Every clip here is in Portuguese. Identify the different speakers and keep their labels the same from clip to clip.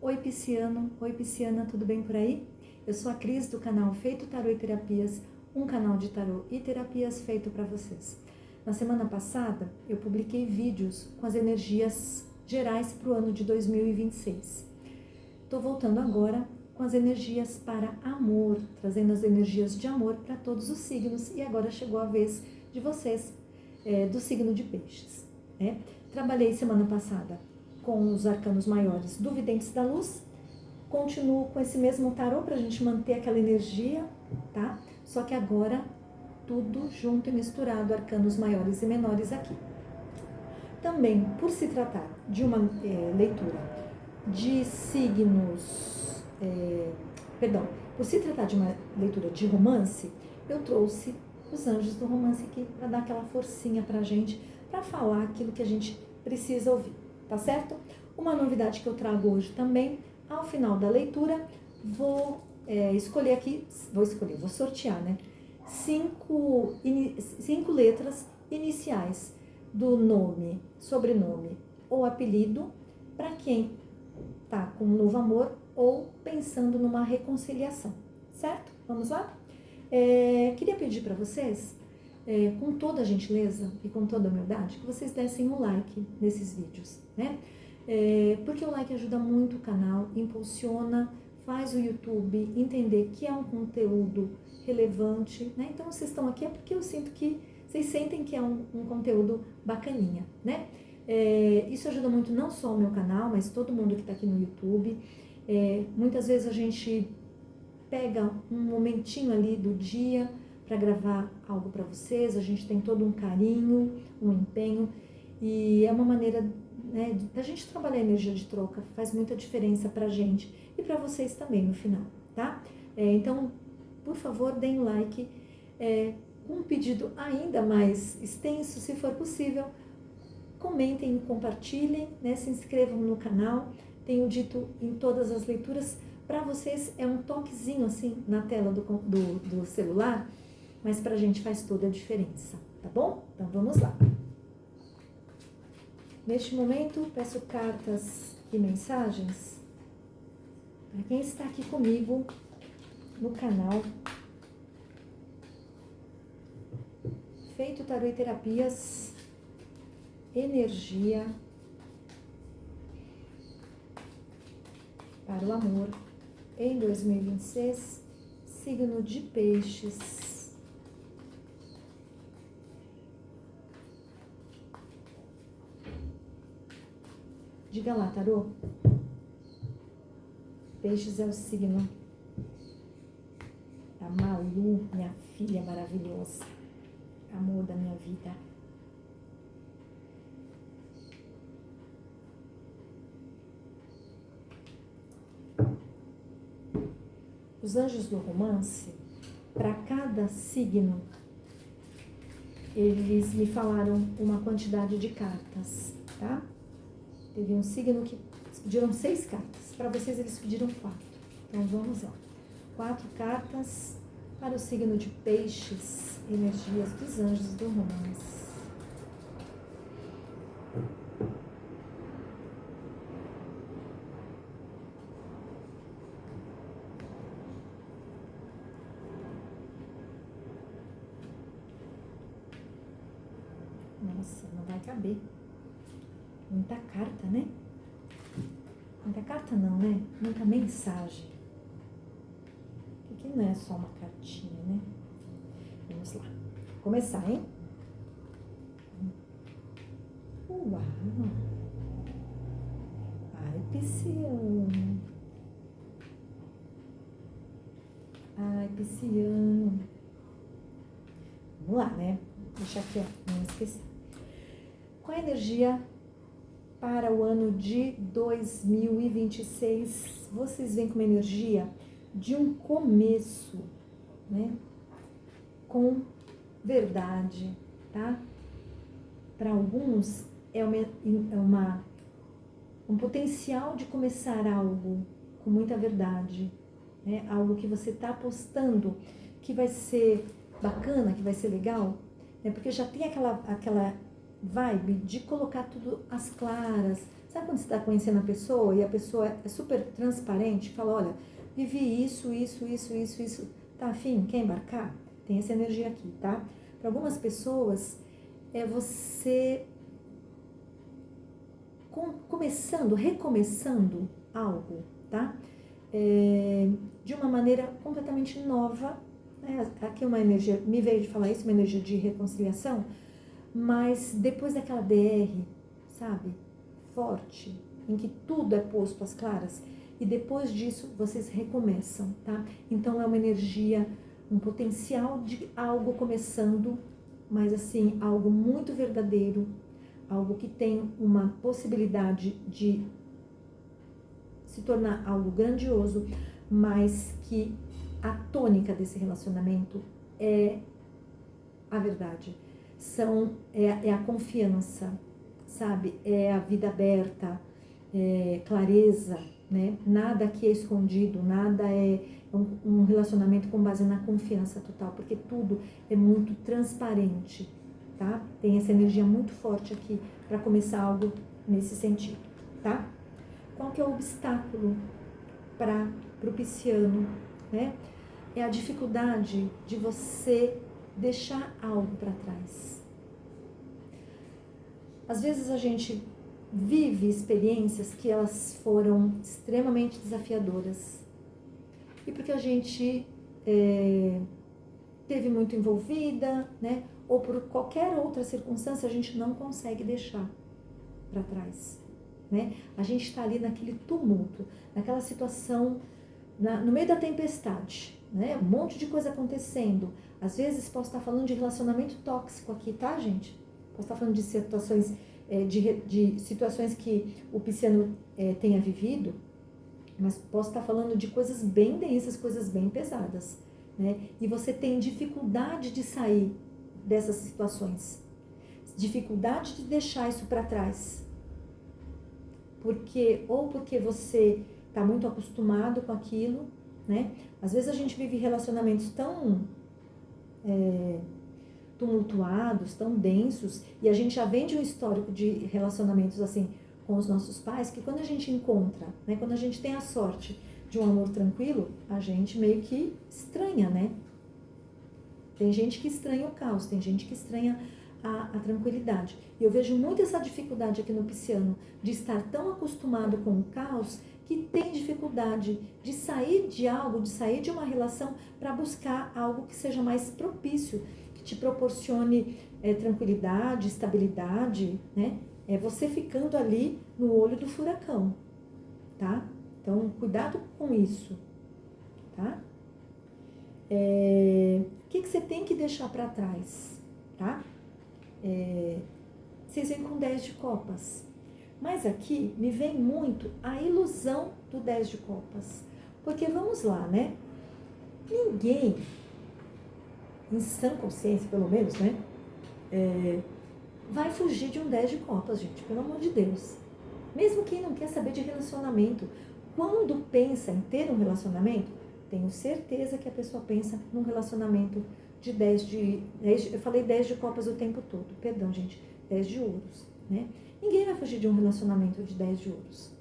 Speaker 1: Oi pisciano, oi pisciana, tudo bem por aí? Eu sou a Cris do canal Feito Tarô e Terapias, um canal de tarô e terapias feito para vocês. Na semana passada eu publiquei vídeos com as energias gerais para o ano de 2026. Estou voltando agora com as energias para amor, trazendo as energias de amor para todos os signos, e agora chegou a vez de vocês, do signo de Peixes. Trabalhei semana passada com os arcanos maiores do Videntes da Luz, continuo com esse mesmo tarô para a gente manter aquela energia, tá? Só que agora tudo junto e misturado, arcanos maiores e menores aqui. Também, por se tratar de uma leitura de signos, por se tratar de uma leitura de romance, eu trouxe os anjos do romance aqui para dar aquela forcinha pra gente, para falar aquilo que a gente precisa ouvir, tá certo? Uma novidade que eu trago hoje também, ao final da leitura, vou sortear, né? 5 letras iniciais do nome, sobrenome ou apelido para quem tá com um novo amor ou pensando numa reconciliação, certo? Vamos lá? Queria pedir para vocês, com toda a gentileza e com toda a humildade, que vocês dessem um like nesses vídeos, né? Porque o like ajuda muito o canal, impulsiona, faz o YouTube entender que é um conteúdo relevante, né? Então vocês estão aqui porque eu sinto que vocês sentem que é um conteúdo bacaninha, né? Isso ajuda muito não só o meu canal, mas todo mundo que está aqui no YouTube. Muitas vezes a gente pega um momentinho ali do dia para gravar algo para vocês, a gente tem todo um carinho, um empenho, e é uma maneira, né, da gente trabalhar a energia de troca, faz muita diferença pra gente e para vocês também no final, tá? Então, por favor, deem like, com um pedido ainda mais extenso, se for possível, comentem e compartilhem, né? Se inscrevam no canal. Tenho dito em todas as leituras, para vocês é um toquezinho assim na tela do celular, mas pra gente faz toda a diferença, tá bom? Então vamos lá. Neste momento, peço cartas e mensagens para quem está aqui comigo no canal Feito Tarô e Terapias, energia para o amor em 2026, signo de Peixes. Diga lá, tarô. Peixes é o signo da Malu, minha filha maravilhosa, amor da minha vida. Os anjos do romance, para cada signo, eles me falaram uma quantidade de cartas, tá? Teve um signo que pediram 6 cartas, para vocês eles pediram 4. Então vamos lá. 4 cartas para o signo de Peixes, energias dos anjos do romance. Nossa, não vai caber. Muita carta, né? Muita carta não, né? Muita mensagem. Porque não é só uma cartinha, né? Vamos lá. Começar, hein? Uau! Ai, pisciano. Ai, pisciano. Vamos lá, né? Deixa aqui, ó. Não esquecer. Qual a energia para o ano de 2026? Vocês vêm com uma energia de um começo, né? Com verdade, tá? Para alguns é um potencial de começar algo com muita verdade, né? Algo que você está apostando que vai ser bacana, que vai ser legal, né? Porque já tem aquela vibe de colocar tudo às claras, Sabe quando você está conhecendo a pessoa e a pessoa é super transparente, fala, olha, vivi isso, tá afim, quer embarcar? Tem essa energia aqui, tá? Para algumas pessoas, é você recomeçando algo, tá? De uma maneira completamente nova, né? Aqui uma energia, me veio de falar isso, uma energia de reconciliação, mas depois daquela DR, sabe? Forte, em que tudo é posto às claras, e depois disso vocês recomeçam, tá? Então é uma energia, um potencial de algo começando, mas assim, algo muito verdadeiro, algo que tem uma possibilidade de se tornar algo grandioso, mas que a tônica desse relacionamento é a verdade, é a confiança, sabe? É a vida aberta, clareza, né? Nada que é escondido, nada é um relacionamento com base na confiança total, porque tudo é muito transparente, tá? Tem essa energia muito forte aqui para começar algo nesse sentido, tá? Qual que é o obstáculo para o pisciano, né? É a dificuldade de você deixar algo para trás. Às vezes a gente vive experiências que elas foram extremamente desafiadoras. E porque a gente teve muito envolvida, né? Ou por qualquer outra circunstância, a gente não consegue deixar para trás, né? A gente está ali naquele tumulto, naquela situação, no meio da tempestade, né? Um monte de coisa acontecendo. Às vezes posso estar falando de relacionamento tóxico aqui, tá, gente? Posso estar falando de situações, de situações que o pisciano tenha vivido, mas posso estar falando de coisas bem densas, coisas bem pesadas, né? E você tem dificuldade de sair dessas situações, dificuldade de deixar isso para trás, porque você está muito acostumado com aquilo, né? Às vezes a gente vive relacionamentos tão tumultuados, tão densos, e a gente já vem de um histórico de relacionamentos assim com os nossos pais, que quando a gente encontra, né, quando a gente tem a sorte de um amor tranquilo, a gente meio que estranha, né? Tem gente que estranha o caos, tem gente que estranha a tranquilidade. E eu vejo muito essa dificuldade aqui no pisciano, de estar tão acostumado com o caos, que tem dificuldade de sair de algo, de sair de uma relação para buscar algo que seja mais propício, que te proporcione tranquilidade, estabilidade, né? É você ficando ali no olho do furacão, tá? Então, cuidado com isso, tá? O que você tem que deixar para trás, tá? Vocês vêm com 10 de copas. Mas aqui me vem muito a ilusão do 10 de copas. Porque vamos lá, né? Ninguém, em sã consciência pelo menos, né? Vai fugir de um 10 de copas, gente, pelo amor de Deus. Mesmo quem não quer saber de relacionamento, quando pensa em ter um relacionamento, tenho certeza que a pessoa pensa num relacionamento de 10 eu falei 10 de copas o tempo todo, perdão, gente, 10 de ouros, né? Ninguém vai fugir de um relacionamento de 10 de ouros,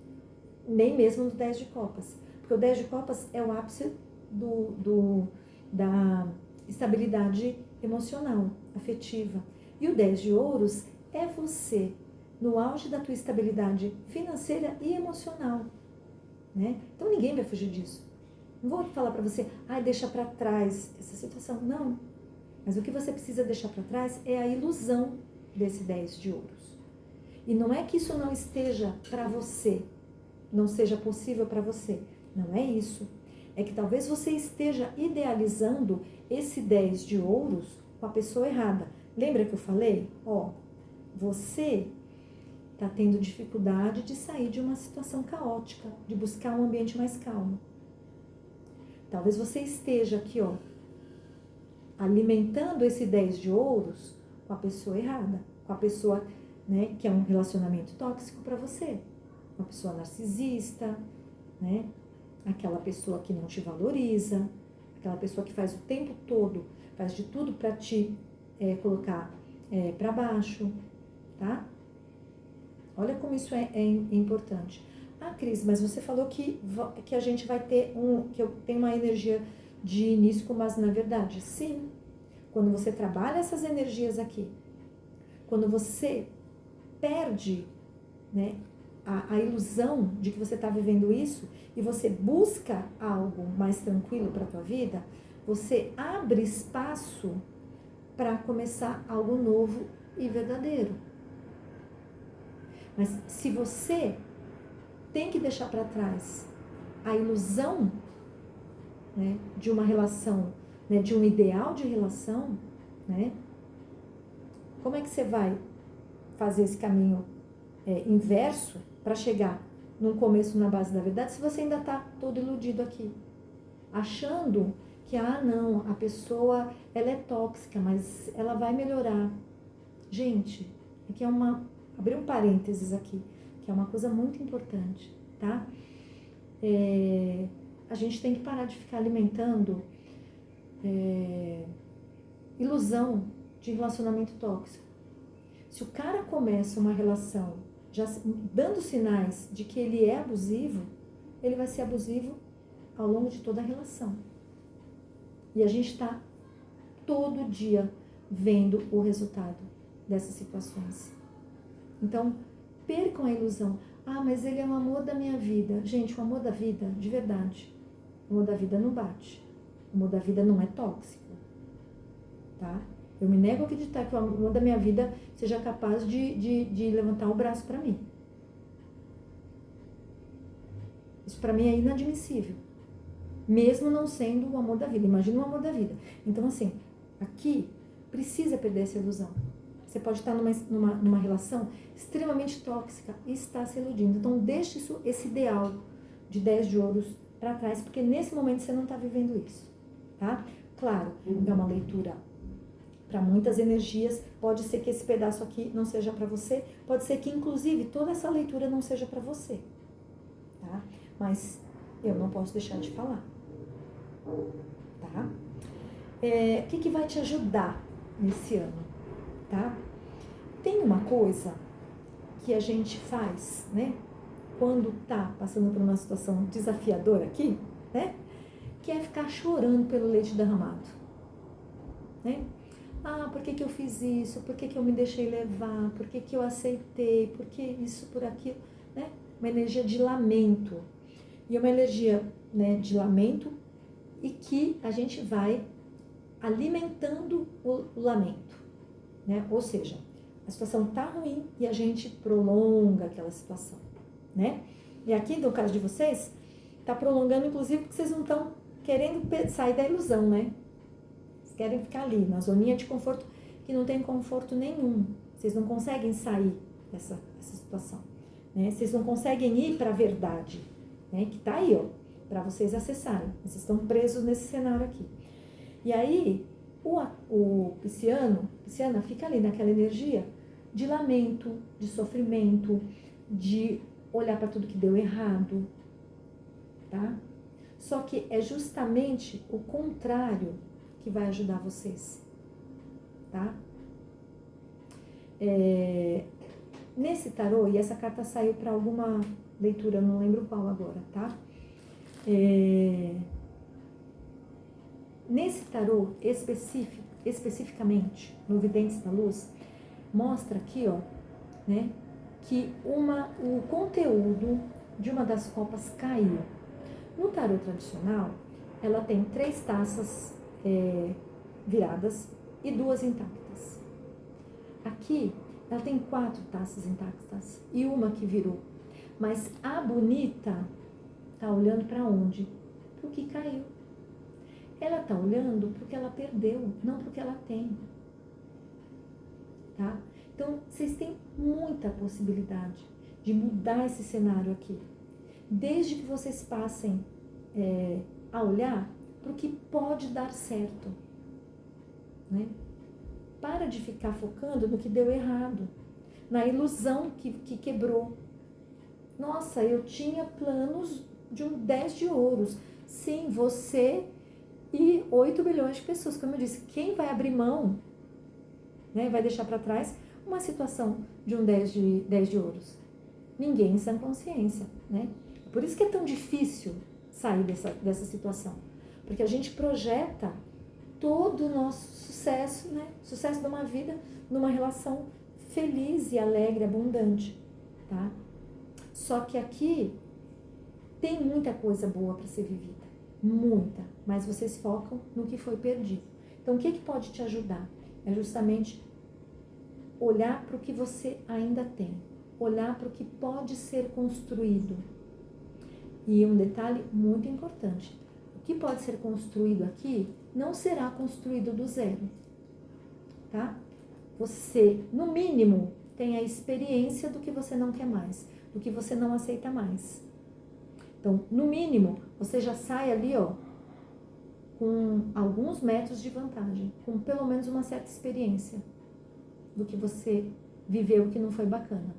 Speaker 1: nem mesmo do 10 de copas, porque o 10 de copas é o ápice da estabilidade emocional, afetiva. E o 10 de ouros é você, no auge da tua estabilidade financeira e emocional, né? Então ninguém vai fugir disso. Não vou falar para você, deixa para trás essa situação. Não. Mas o que você precisa deixar para trás é a ilusão desse 10 de ouros. E não é que isso não esteja para você, não seja possível para você. Não é isso. É que talvez você esteja idealizando esse 10 de ouros com a pessoa errada. Lembra que eu falei? Você está tendo dificuldade de sair de uma situação caótica, de buscar um ambiente mais calmo. Talvez você esteja aqui, alimentando esse 10 de ouros com a pessoa errada, com a pessoa, né, que é um relacionamento tóxico para você. Uma pessoa narcisista, né? Aquela pessoa que não te valoriza, aquela pessoa que faz o tempo todo, faz de tudo para te colocar para baixo, tá? Olha como isso é importante. Ah, Cris, mas você falou que a gente vai ter que eu tenho uma energia de início com base na verdade. Sim, quando você trabalha essas energias aqui, quando você perde, né, a ilusão de que você está vivendo isso e você busca algo mais tranquilo para a tua vida, você abre espaço para começar algo novo e verdadeiro. Mas se você tem que deixar para trás a ilusão, né, de uma relação, né, de um ideal de relação, né, como é que você vai fazer esse caminho inverso para chegar num começo na base da verdade se você ainda está todo iludido aqui? Achando que, não, a pessoa, ela é tóxica, mas ela vai melhorar. Gente, aqui abrir um parênteses aqui, que é uma coisa muito importante, tá? A gente tem que parar de ficar alimentando ilusão de relacionamento tóxico. Se o cara começa uma relação já dando sinais de que ele é abusivo, ele vai ser abusivo ao longo de toda a relação. E a gente está todo dia vendo o resultado dessas situações. Então, percam a ilusão. Mas ele é o amor da minha vida. Gente, o amor da vida, de verdade, o amor da vida não bate. O amor da vida não é tóxico, tá? Eu me nego a acreditar que o amor da minha vida seja capaz de levantar o braço para mim. Isso para mim é inadmissível. Mesmo não sendo o amor da vida. Imagina o amor da vida. Então, assim, aqui precisa perder essa ilusão. Você pode estar numa relação extremamente tóxica e está se iludindo. Então, deixe esse ideal de 10 de ouros para trás, porque nesse momento você não está vivendo isso, tá? Claro, é uma leitura para muitas energias. Pode ser que esse pedaço aqui não seja para você. Pode ser que, inclusive, toda essa leitura não seja para você, tá? Mas eu não posso deixar de falar, tá? O que vai te ajudar nesse ano, tá? Tem uma coisa que a gente faz, né, quando tá passando por uma situação desafiadora aqui, né, que é ficar chorando pelo leite derramado, né? Por que eu fiz isso? Por que eu me deixei levar? Por que eu aceitei? Por que isso, por aquilo, né? Uma energia de lamento. E uma energia, né, de lamento e que a gente vai alimentando o lamento, né? Ou seja, a situação tá ruim e a gente prolonga aquela situação, né? E aqui, no caso de vocês, tá prolongando, inclusive, porque vocês não estão querendo sair da ilusão, né? Vocês querem ficar ali, na zoninha de conforto, que não tem conforto nenhum. Vocês não conseguem sair dessa situação, né? Vocês não conseguem ir para a verdade, né? Que tá aí, ó, para vocês acessarem. Vocês estão presos nesse cenário aqui. E aí, o pisciana fica ali naquela energia de lamento, de sofrimento, de olhar para tudo que deu errado, tá? Só que é justamente o contrário que vai ajudar vocês, tá? Nesse tarô, e essa carta saiu para alguma leitura, não lembro qual agora, tá? Nesse tarô especificamente, no Videntes da Luz, mostra aqui, ó, né, que o conteúdo de uma das copas caiu. No tarô tradicional, ela tem 3 taças viradas e 2 intactas. Aqui, ela tem 4 taças intactas e uma que virou. Mas a bonita tá olhando para onde? Para o que caiu. Ela tá olhando para o que ela perdeu, não para o que ela tem. Tá? Então, vocês têm muita possibilidade de mudar esse cenário aqui. Desde que vocês passem a olhar para o que pode dar certo, né? Para de ficar focando no que deu errado, na ilusão que quebrou. Nossa, eu tinha planos de 10 de ouros. Sim, você e 8 bilhões de pessoas. Como eu disse, quem vai abrir mão, né, vai deixar para trás uma situação de 10 de ouros? Ninguém em sã consciência, né? Por isso que é tão difícil sair dessa situação. Porque a gente projeta todo o nosso sucesso, né? Sucesso de uma vida, numa relação feliz e alegre, abundante, tá? Só que aqui tem muita coisa boa para ser vivida, muita, mas vocês focam no que foi perdido. Então, o que pode te ajudar? É justamente olhar para o que você ainda tem, olhar para o que pode ser construído. E um detalhe muito importante, o que pode ser construído aqui não será construído do zero, tá? Você, no mínimo, tem a experiência do que você não quer mais, do que você não aceita mais. Então, no mínimo, você já sai ali, ó, com alguns metros de vantagem, com pelo menos uma certa experiência do que você viveu que não foi bacana.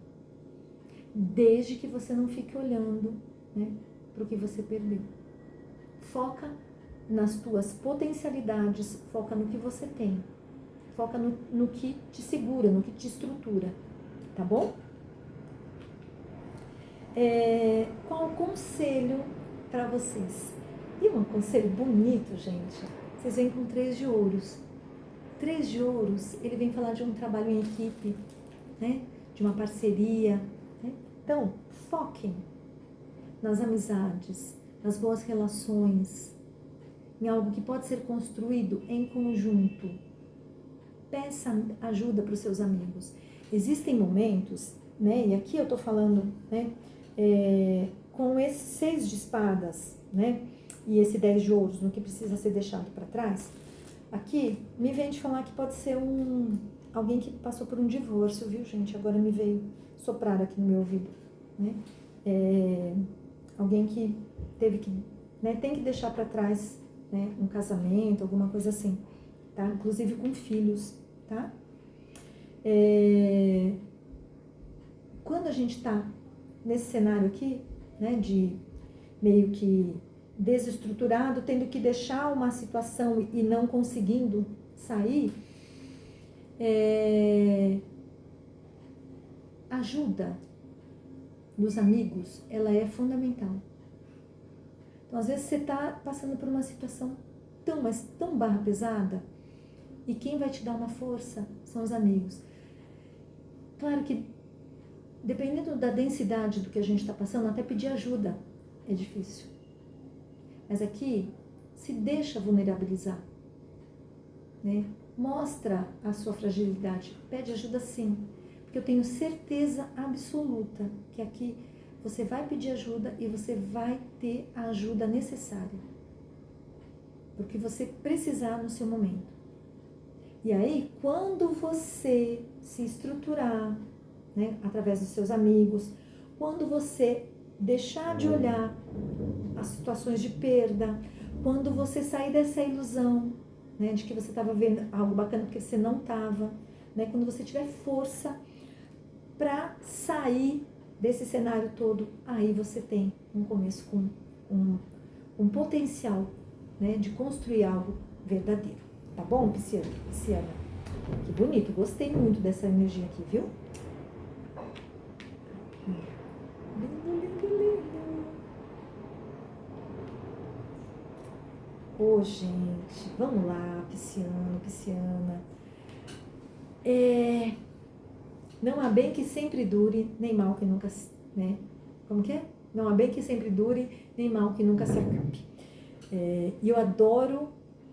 Speaker 1: Desde que você não fique olhando, né, para o que você perdeu. Foca nas tuas potencialidades, foca no que você tem. Foca no que te segura, no que te estrutura, tá bom? Qual o conselho para vocês? E um conselho bonito, gente. Vocês vêm com 3 de ouros. 3 de ouros, ele vem falar de um trabalho em equipe, né? De uma parceria, né? Então, foquem nas amizades, nas boas relações, em algo que pode ser construído em conjunto. Peça ajuda para os seus amigos. Existem momentos, né? E aqui eu estou falando, né? Com esses 6 de espadas, né? E esse 10 de ouros, no que precisa ser deixado para trás. Aqui, me vem de falar que pode ser alguém que passou por um divórcio, viu, gente? Agora me veio soprar aqui no meu ouvido, né? Alguém que teve que, né, tem que deixar para trás, né, um casamento, alguma coisa assim, tá? Inclusive com filhos, tá? Quando a gente tá nesse cenário aqui, né, de meio que desestruturado, tendo que deixar uma situação e não conseguindo sair, ajuda dos amigos, ela é fundamental. Então, às vezes você está passando por uma situação mas tão barra pesada, e quem vai te dar uma força são os amigos. Claro que, dependendo da densidade do que a gente está passando, até pedir ajuda é difícil. Mas aqui, se deixa vulnerabilizar, né? Mostra a sua fragilidade, pede ajuda sim, porque eu tenho certeza absoluta que aqui você vai pedir ajuda e você vai ter a ajuda necessária, porque você precisar no seu momento. E aí, quando você se estruturar, né, através dos seus amigos, quando você deixar de olhar as situações de perda, quando você sair dessa ilusão, né, de que você estava vendo algo bacana porque você não estava, né, quando você tiver força para sair desse cenário todo, aí você tem um começo com um potencial, né, de construir algo verdadeiro. Tá bom, Pisciana? Que bonito, gostei muito dessa energia aqui, viu? Ô, gente, vamos lá, Pisciana. Não há bem que sempre dure, nem mal que nunca, né? Como que é? Não há bem que sempre dure, nem mal que nunca se acabe. E eu adoro,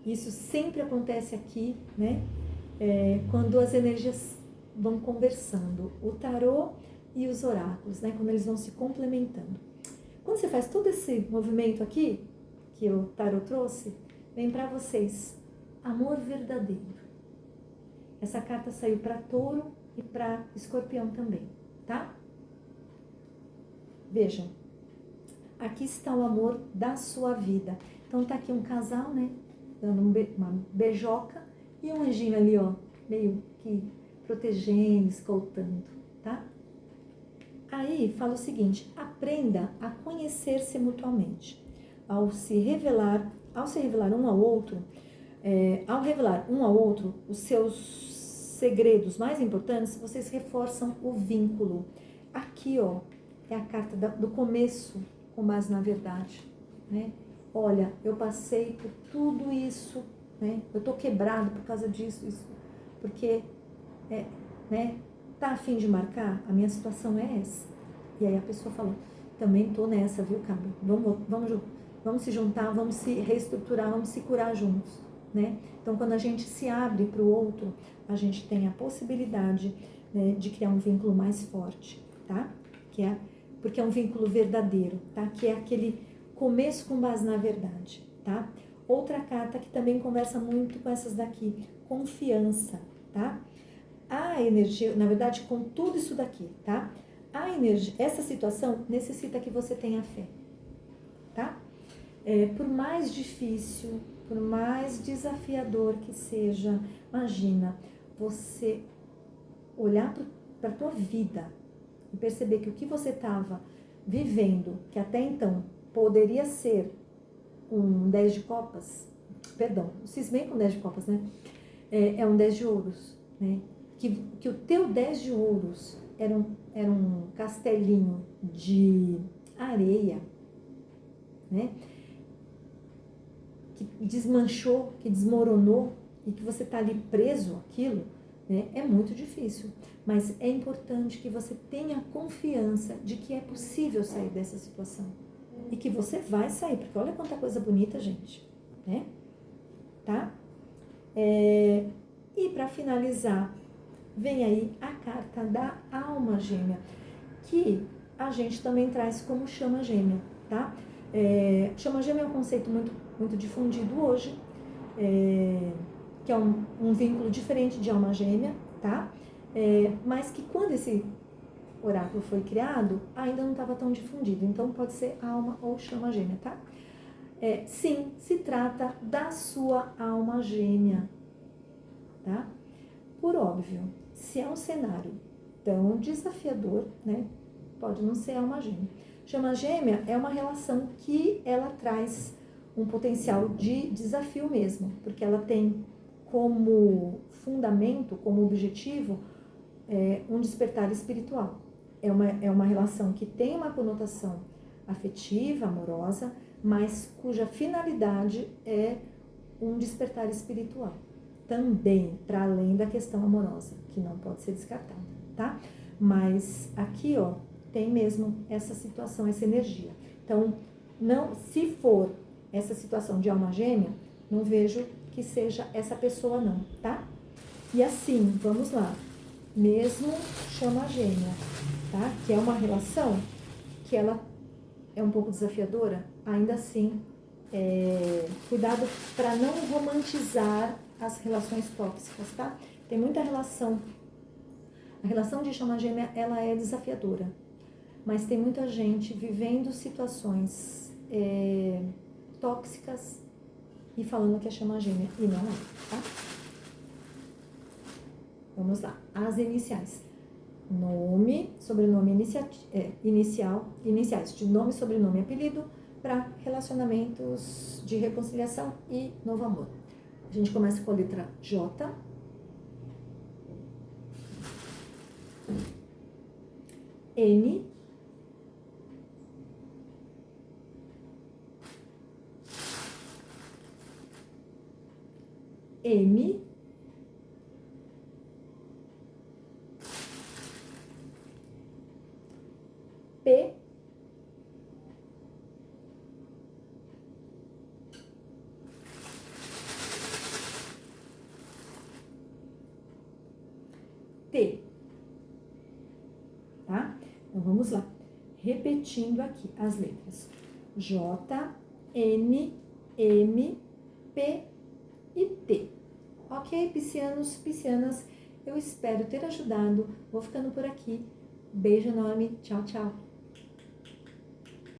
Speaker 1: isso sempre acontece aqui, né? Quando as energias vão conversando, o tarô e os oráculos, né? Quando eles vão se complementando. Quando você faz todo esse movimento aqui, que o tarô trouxe, vem para vocês, amor verdadeiro. Essa carta saiu para Touro e para Escorpião também, tá? Vejam, aqui está o amor da sua vida. Então tá aqui um casal, né, dando uma beijoca e um anjinho ali, ó, meio que protegendo, escoltando, tá? Aí fala o seguinte: aprenda a conhecer-se mutuamente. Ao revelar um ao outro, ao revelar um ao outro os seus segredos mais importantes, vocês reforçam o vínculo. Aqui, ó, é a carta do começo com base na verdade, né? Olha, eu passei por tudo isso, né? Eu tô quebrado por causa disso, isso, porque, né? Tá a fim de marcar? A minha situação é essa. E aí a pessoa fala, também tô nessa, viu, Cabo? Vamos se juntar, vamos se reestruturar, vamos se curar juntos, né? Então, quando a gente se abre para o outro, a gente tem a possibilidade, né, de criar um vínculo mais forte, tá? Porque é um vínculo verdadeiro, tá? Que é aquele começo com base na verdade, tá? Outra carta que também conversa muito com essas daqui, confiança, tá? A energia, na verdade, com tudo isso daqui, tá? A energia, essa situação necessita que você tenha fé, tá? Por mais difícil, por mais desafiador que seja, imagina você olhar para a tua vida e perceber que o que você estava vivendo, que até então poderia ser um 10 de copas, perdão, cismei com 10 de copas, né? É um 10 de ouros, né? Que o teu 10 de ouros era um castelinho de areia, né? Que desmanchou, que desmoronou e que você está ali preso àquilo, né? É muito difícil. Mas é importante que você tenha confiança de que é possível sair dessa situação. E que você vai sair, porque olha quanta coisa bonita, gente, né? Tá? E para finalizar, vem aí a carta da alma gêmea, que a gente também traz como chama gêmea, tá? Chama gêmea é um conceito muito difundido hoje, que é um vínculo diferente de alma gêmea, tá? Mas que quando esse oráculo foi criado, ainda não estava tão difundido, então pode ser alma ou chama gêmea, tá? Sim, se trata da sua alma gêmea, tá? Por óbvio, se é um cenário tão desafiador, né, pode não ser alma gêmea. Chama gêmea é uma relação que ela traz um potencial de desafio mesmo, porque ela tem como fundamento, como objetivo, um despertar espiritual. É uma relação que tem uma conotação afetiva, amorosa, mas cuja finalidade é um despertar espiritual. Também, para além da questão amorosa, que não pode ser descartada, tá? Mas aqui, ó, tem mesmo essa situação, essa energia. Então, não, se for essa situação de alma gêmea, não vejo que seja essa pessoa não, tá? E assim, vamos lá. Mesmo chama gêmea, tá? Que é uma relação que ela é um pouco desafiadora, ainda assim, cuidado para não romantizar as relações tóxicas, tá? Tem muita relação. A relação de chama gêmea, ela é desafiadora, mas tem muita gente vivendo situações tóxicas e falando que é chama gêmea, e não é, tá? Vamos lá, as iniciais. Nome, sobrenome iniciais de nome, sobrenome e apelido para relacionamentos de reconciliação e novo amor. A gente começa com a letra J, N, M, P, T, tá? Então vamos lá, repetindo aqui as letras J, N, M, P e T. Ok, piscianos, piscianas, eu espero ter ajudado. Vou ficando por aqui. Beijo enorme, tchau, tchau.